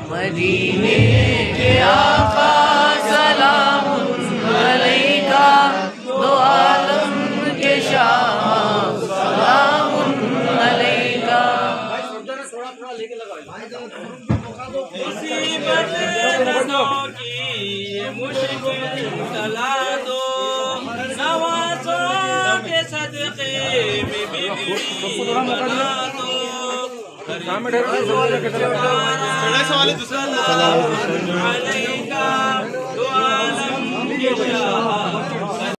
مدینے کے آقا سلام علیکہ، دو عالم کے شاہ سلام علیکہ۔ مصیبت نظروں کی مشکل ٹلا دو، نوازوں کے صدقے میں بگڑی بنا دو۔ سلام علیکہ، دو عالم کے شاہ